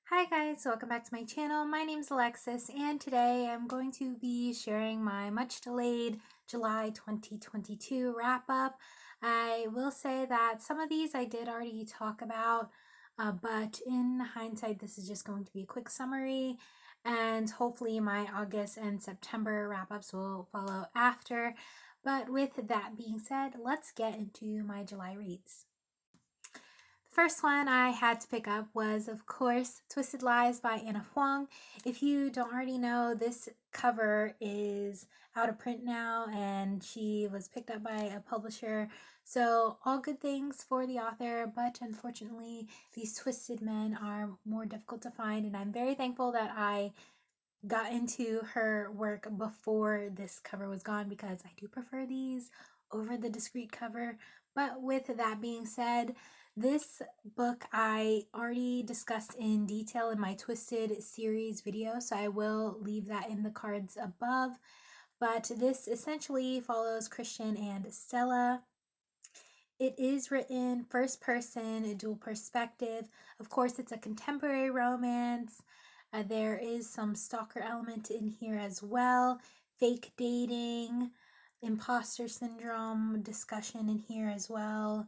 Hi guys, welcome back to my channel. My name is Alexis and today I'm going to be sharing my much delayed July 2022 wrap up. I will say that some of these I did already talk about, but in hindsight this is just going to be a quick summary, and hopefully my August and September wrap ups will follow after. But with that being said, let's get into my July reads. First one I had to pick up was, of course, Twisted Lies by Anna Huang. If you don't already know, this cover is out of print now and she was picked up by a publisher. So all good things for the author, but unfortunately these twisted men are more difficult to find, and I'm very thankful that I got into her work before this cover was gone because I do prefer these over the discreet cover. But with that being said, this book I already discussed in detail in my Twisted series video, so I will leave that in the cards above. But this essentially follows Christian and Stella. It is written first person, dual perspective. Of course, it's a contemporary romance. There is some stalker element in here as well, fake dating, imposter syndrome discussion in here as well,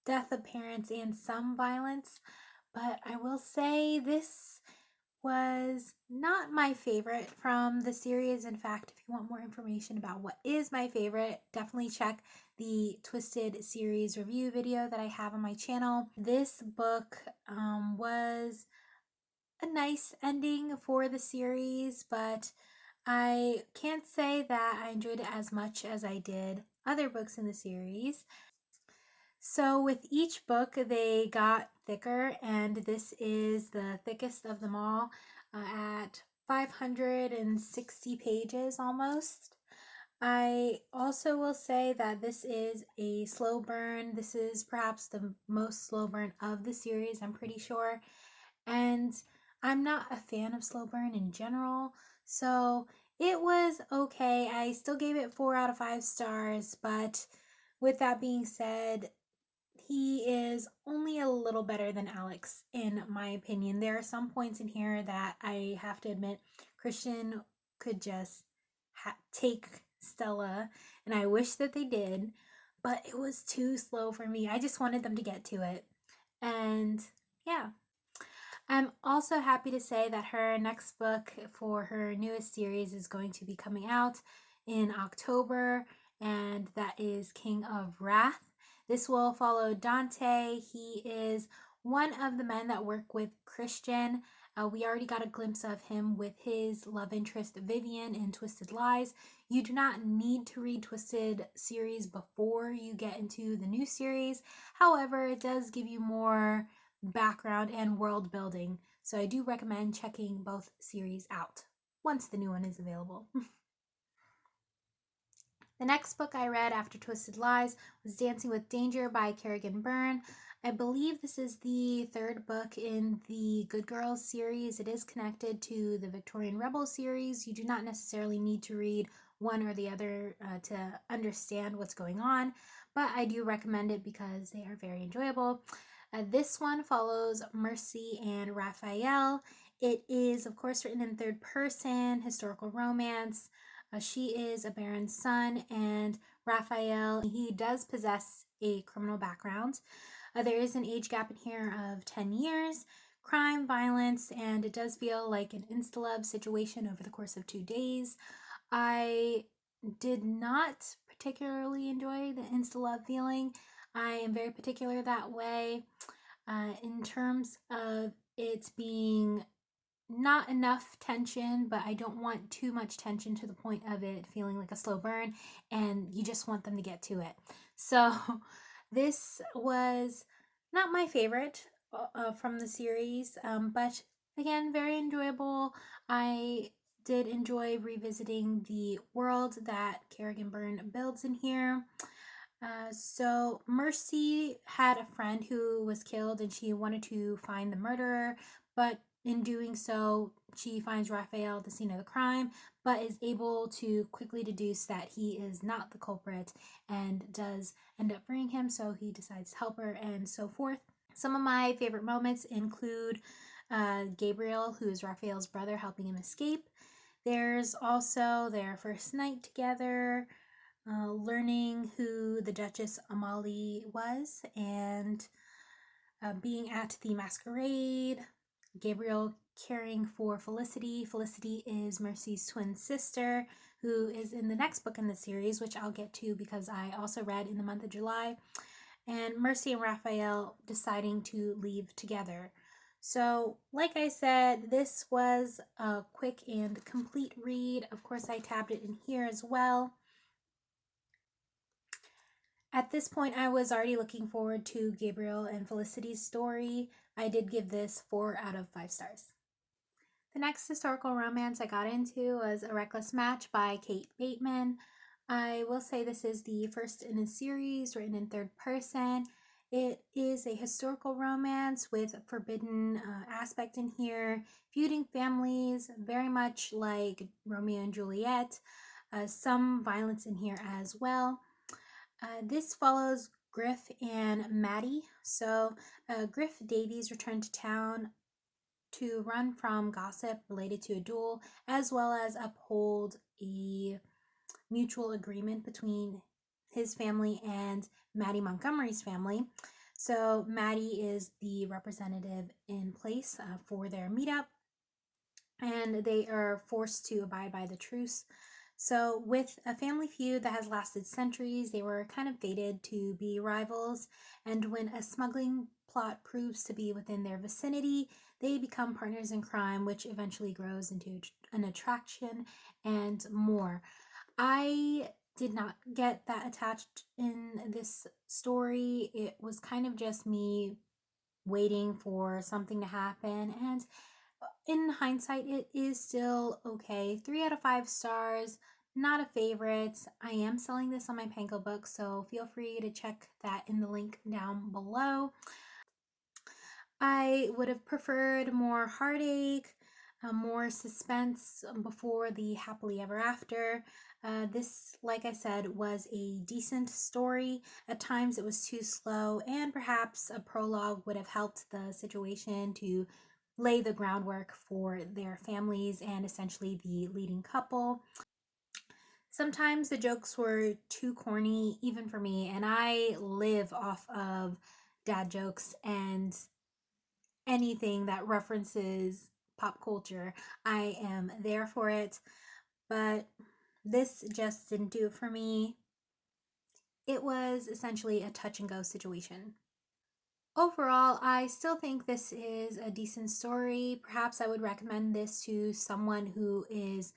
death of parents, and some violence. But I will say this was not my favorite from the series. In fact, if you want more information about what is my favorite, definitely check the Twisted series review video that I have on my channel. This book was a nice ending for the series, but I can't say that I enjoyed it as much as I did other books in the series. So with each book, they got thicker, and this is the thickest of them all at 560 pages almost. I also will say that this is a slow burn. This is perhaps the most slow burn of the series, I'm pretty sure. And I'm not a fan of slow burn in general, so it was okay. I still gave it 4 out of 5 stars, but with that being said, he is only a little better than Alex, in my opinion. There are some points in here that I have to admit Christian could just take Stella, and I wish that they did, but it was too slow for me. I just wanted them to get to it. And yeah. I'm also happy to say that her next book for her newest series is going to be coming out in October, and that is King of Wrath. This will follow Dante. He is one of the men that work with Christian. We already got a glimpse of him with his love interest Vivian in Twisted Lies. You do not need to read Twisted series before you get into the new series. However, it does give you more background and world building, so I do recommend checking both series out once the new one is available. The next book I read after Twisted Lies was Dancing with Danger by Kerrigan Byrne. I believe this is the third book in the Good Girls series. It is connected to the Victorian Rebel series. You do not necessarily need to read one or the other to understand what's going on, but I do recommend it because they are very enjoyable. This one follows Mercy and Raphael. It is, of course, written in third person, historical romance. She is a baron's son, and Raphael, he does possess a criminal background. There is an age gap in here of 10 years, crime, violence, and it does feel like an insta-love situation over the course of 2 days. I did not particularly enjoy the insta-love feeling. I am very particular that way. In terms of it being not enough tension, but I don't want too much tension to the point of it feeling like a slow burn, and you just want them to get to it. So this was not my favorite from the series, but again, very enjoyable. I did enjoy revisiting the world that Kerrigan Byrne builds in here. So Mercy had a friend who was killed and she wanted to find the murderer, but in doing so, she finds Raphael at the scene of the crime, but is able to quickly deduce that he is not the culprit and does end up freeing him, so he decides to help her and so forth. Some of my favorite moments include Gabriel, who is Raphael's brother, helping him escape. There's also their first night together, learning who the Duchess Amalie was, and being at the masquerade. Gabriel caring for Felicity. Felicity is Mercy's twin sister, who is in the next book in the series, which I'll get to because I also read in the month of July. And Mercy and Raphael deciding to leave together. So, like I said, this was a quick and complete read. Of course, I tabbed it in here as well. At this point, I was already looking forward to Gabriel and Felicity's story. I did give this 4 out of 5 stars. The next historical romance I got into was A Reckless Match by Kate Bateman. I will say this is the first in a series written in third person. It is a historical romance with a forbidden aspect in here, feuding families, very much like Romeo and Juliet. Some violence in here as well. This follows Griff and Maddie. So Griff Davies returned to town to run from gossip related to a duel, as well as uphold a mutual agreement between his family and Maddie Montgomery's family. So Maddie is the representative in place for their meetup, and they are forced to abide by the truce. So with a family feud that has lasted centuries, they were kind of fated to be rivals, and when a smuggling plot proves to be within their vicinity, they become partners in crime, which eventually grows into an attraction and more. I did not get that attached in this story. It was kind of just me waiting for something to happen, and in hindsight, it is still okay. 3 out of 5 stars, not a favorite. I am selling this on my Panko book, so feel free to check that in the link down below. I would have preferred more heartache, more suspense before the happily ever after. This, like I said, was a decent story. At times it was too slow, and perhaps a prologue would have helped the situation to lay the groundwork for their families and essentially the leading couple. Sometimes the jokes were too corny, even for me, and I live off of dad jokes and anything that references pop culture. I am there for it, but this just didn't do it for me. It was essentially a touch and go situation. Overall, I still think this is a decent story. Perhaps I would recommend this to someone who is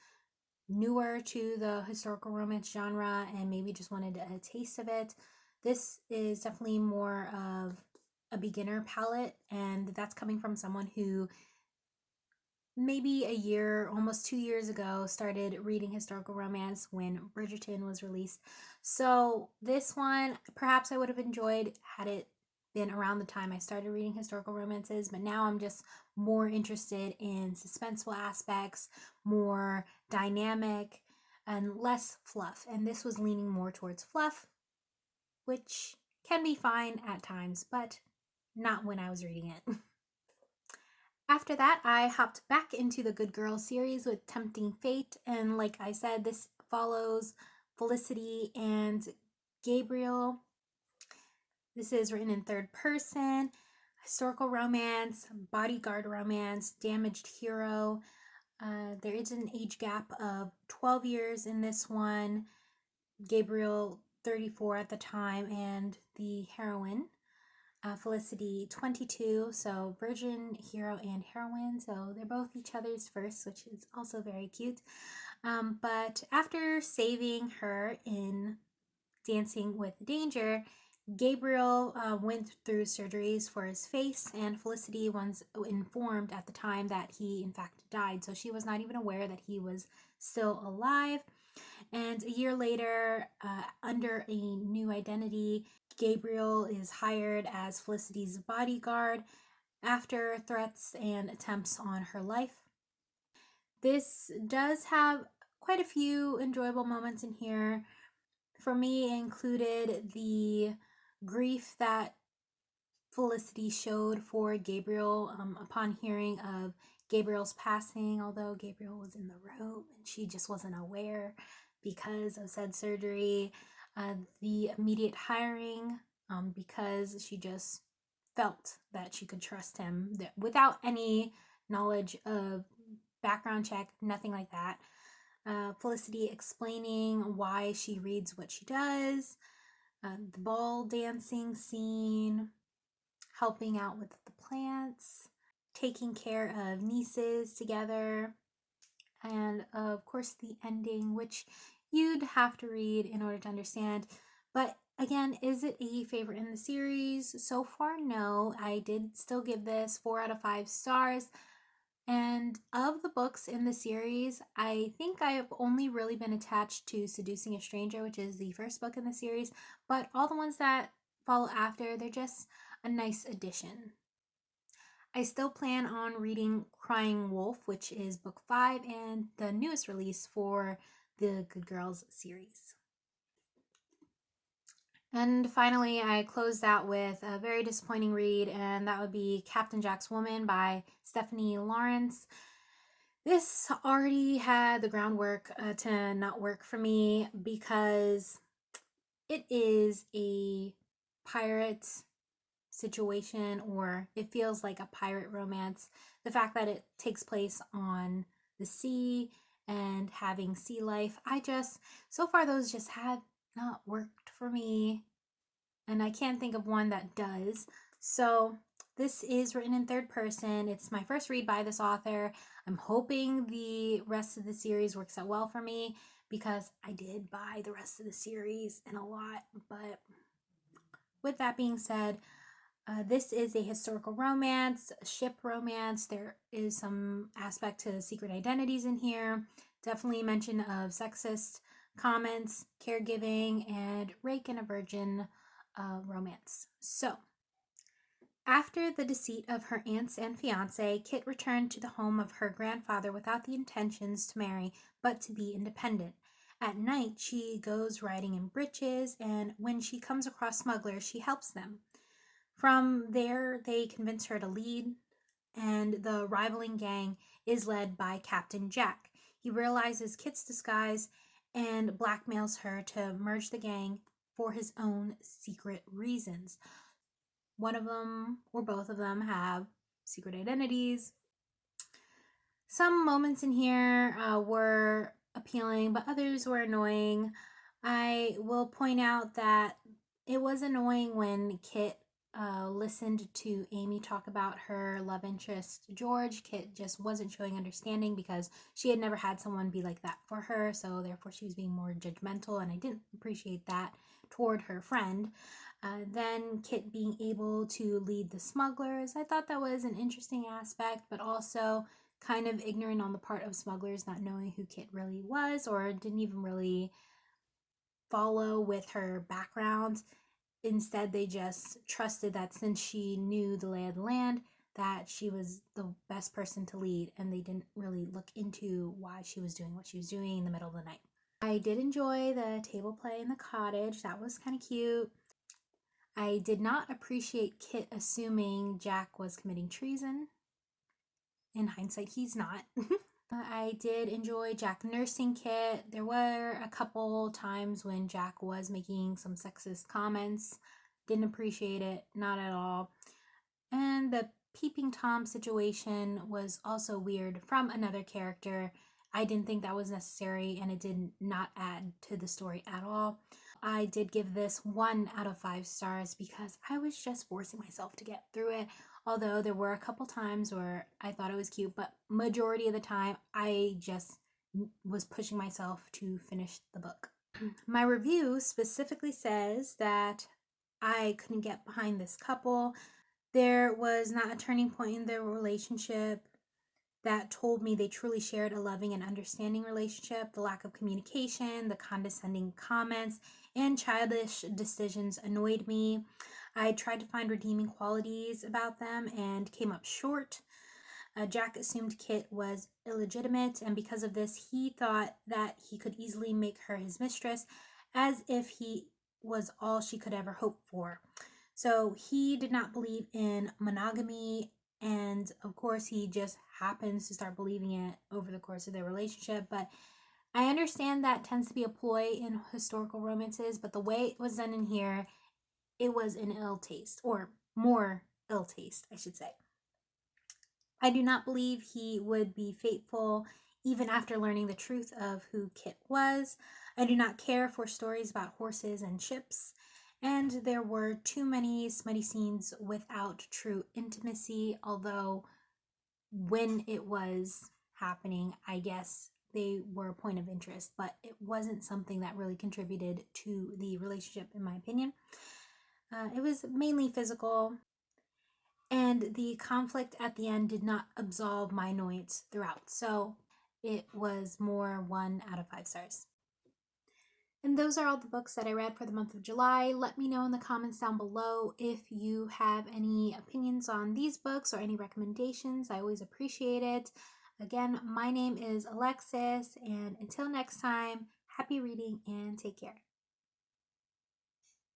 newer to the historical romance genre and maybe just wanted a taste of it. This is definitely more of a beginner palette, and that's coming from someone who maybe a year, almost 2 years ago, started reading historical romance when Bridgerton was released. So this one, perhaps I would have enjoyed had it been around the time I started reading historical romances, but now I'm just more interested in suspenseful aspects, more dynamic, and less fluff. And this was leaning more towards fluff, which can be fine at times, but not when I was reading it. After that, I hopped back into the Good Girl series with Tempting Fate, and like I said, this follows Felicity and Gabriel. This is written in third person, historical romance, bodyguard romance, damaged hero. There is an age gap of 12 years in this one. Gabriel, 34 at the time, and the heroine, Felicity, 22, so virgin hero and heroine, so they're both each other's first, which is also very cute. But after saving her in Dancing with Danger, Gabriel went through surgeries for his face, and Felicity was informed at the time that he in fact died, so she was not even aware that he was still alive. And a year later, under a new identity, Gabriel is hired as Felicity's bodyguard after threats and attempts on her life. This does have quite a few enjoyable moments in here. For me, it included the grief that Felicity showed for Gabriel upon hearing of Gabriel's passing, although Gabriel was in the room and she just wasn't aware because of said surgery. The immediate hiring, because she just felt that she could trust him without any knowledge of background check, nothing like that. Felicity explaining why she reads what she does, the ball dancing scene, helping out with the plants, taking care of nieces together, and of course the ending, which you'd have to read in order to understand. But again, is it a favorite in the series? So far, no. I did still give this 4 out of 5 stars. And of the books in the series, I think I have only really been attached to Seducing a Stranger, which is the first book in the series. But all the ones that follow after, they're just a nice addition. I still plan on reading Crying Wolf, which is book 5 and the newest release for the Good Girls series. And finally, I closed out with a very disappointing read, and that would be Captain Jack's Woman by Stephanie Lawrence. This already had the groundwork to not work for me because it is a pirate situation, or it feels like a pirate romance. The fact that it takes place on the sea and having sea life, so far those just had not worked for me, and I can't think of one that does. So this is written in third person. It's my first read by this author. I'm hoping the rest of the series works out well for me because I did buy the rest of the series and a lot. But with that being said, this is a historical romance, a ship romance. There is some aspect to secret identities in here. Definitely mention of sexist comments, caregiving, and rake and a virgin romance. So, after the deceit of her aunts and fiance, Kit returned to the home of her grandfather without the intentions to marry, but to be independent. At night, she goes riding in breeches, and when she comes across smugglers, she helps them. From there, they convince her to lead, and the rivaling gang is led by Captain Jack. He realizes Kit's disguise and blackmails her to merge the gang for his own secret reasons. One of them, or both of them, have secret identities. Some moments in here were appealing, but others were annoying. I will point out that it was annoying when Kit listened to Amy talk about her love interest, George. Kit just wasn't showing understanding because she had never had someone be like that for her, so therefore she was being more judgmental, and I didn't appreciate that toward her friend. Then Kit being able to lead the smugglers, I thought that was an interesting aspect, but also kind of ignorant on the part of smugglers, not knowing who Kit really was, or didn't even really follow with her background. Instead, they just trusted that since she knew the lay of the land, that she was the best person to lead, and they didn't really look into why she was doing what she was doing in the middle of the night. I did enjoy the table play in the cottage. That was kind of cute. I did not appreciate Kit assuming Jack was committing treason. In hindsight, he's not. I did enjoy Jack nursing Kit. There were a couple times when Jack was making some sexist comments. Didn't appreciate it, not at all. And the peeping Tom situation was also weird from another character. I didn't think that was necessary, and it did not add to the story at all. I did give this 1 out of 5 stars because I was just forcing myself to get through it. Although there were a couple times where I thought it was cute, but majority of the time I just was pushing myself to finish the book. My review specifically says that I couldn't get behind this couple. There was not a turning point in their relationship that told me they truly shared a loving and understanding relationship. The lack of communication, the condescending comments, and childish decisions annoyed me. I tried to find redeeming qualities about them and came up short. Jack assumed Kit was illegitimate, and because of this, he thought that he could easily make her his mistress, as if he was all she could ever hope for. So he did not believe in monogamy, and of course, he just happens to start believing it over the course of their relationship. But I understand that tends to be a ploy in historical romances, but the way it was done in here, it was in ill taste, or more ill taste, I should say. I do not believe he would be faithful even after learning the truth of who Kit was. I do not care for stories about horses and ships, and there were too many smutty scenes without true intimacy, although when it was happening, I guess they were a point of interest, but it wasn't something that really contributed to the relationship, in my opinion. It was mainly physical, and the conflict at the end did not absolve my annoyance throughout. So it was more 1 out of 5 stars. And those are all the books that I read for the month of July. Let me know in the comments down below if you have any opinions on these books or any recommendations. I always appreciate it. Again, my name is Alexis, and until next time, happy reading and take care.